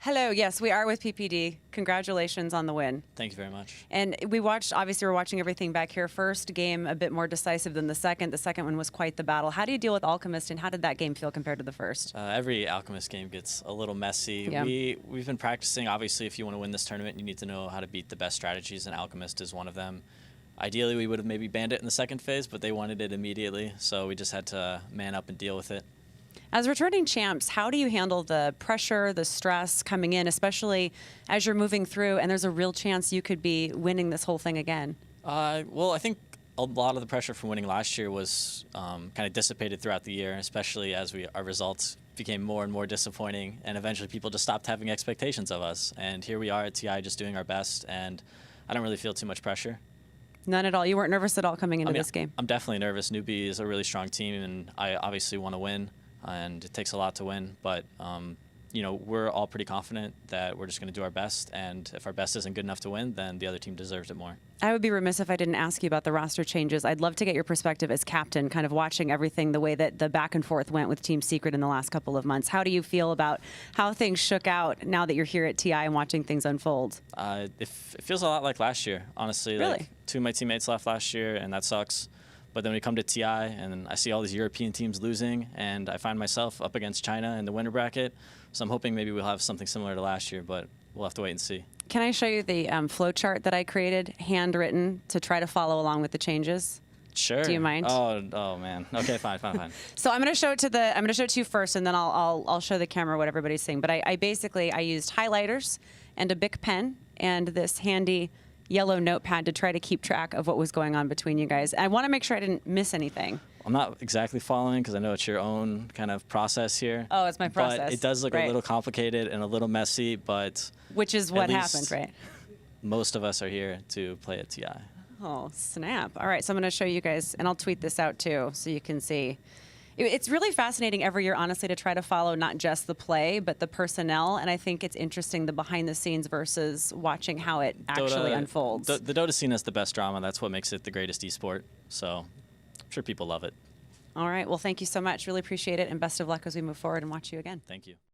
Hello, yes, we are with PPD. Congratulations on the win. Thank you very much. And obviously we're watching everything back here. First game a bit more decisive than the second. The second one was quite the battle. How do you deal with Alchemist, and how did that game feel compared to the first? Every Alchemist game gets a little messy. Yeah. We've been practicing. Obviously, if you want to win this tournament, you need to know how to beat the best strategies, and Alchemist is one of them. Ideally, we would have maybe banned it in the second phase, but they wanted it immediately, so we just had to man up and deal with it. As returning champs, how do you handle the pressure, the stress coming in, especially as you're moving through and there's a real chance you could be winning this whole thing again? Well, I think a lot of the pressure from winning last year was kind of dissipated throughout the year, especially as our results became more and more disappointing, and eventually people just stopped having expectations of us. And here we are at TI just doing our best, and I don't really feel too much pressure. None at all. You weren't nervous at all coming into this game? I'm definitely nervous. Newbie is a really strong team, and I obviously want to win. And it takes a lot to win, but you know, we're all pretty confident that we're just going to do our best, and if our best isn't good enough to win, then the other team deserves it more. I would be remiss if I didn't ask you about the roster changes. I'd love to get your perspective as captain, kind of watching everything the way that the back and forth went with Team Secret in the last couple of months. How do you feel about how things shook out now that you're here at TI and watching things unfold? It feels a lot like last year, honestly. Really? Like, two of my teammates left last year, and that sucks. But then we come to TI, and I see all these European teams losing, and I find myself up against China in the winner bracket. So I'm hoping maybe we'll have something similar to last year, but we'll have to wait and see. Can I show you the flow chart that I created, handwritten, to try to follow along with the changes? Sure. Do you mind? Oh man. Okay, fine. So I'm going to show it to you first, and then I'll show the camera what everybody's seeing. But I basically used highlighters and a Bic pen and this handy yellow notepad to try to keep track of what was going on between you guys. I want to make sure I didn't miss anything. I'm not exactly following because I know it's your own kind of process here. Oh, it's my process. But it does look a little complicated and a little messy, but which is what happened, right? Most of us are here to play at TI. Oh, snap. All right, so I'm going to show you guys, and I'll tweet this out too so you can see. It's really fascinating every year, honestly, to try to follow not just the play, but the personnel. And I think it's interesting, the behind the scenes versus watching how it actually unfolds. The Dota scene is the best drama. That's what makes it the greatest esport. So I'm sure people love it. All right. Well, thank you so much. Really appreciate it. And best of luck as we move forward and watch you again. Thank you.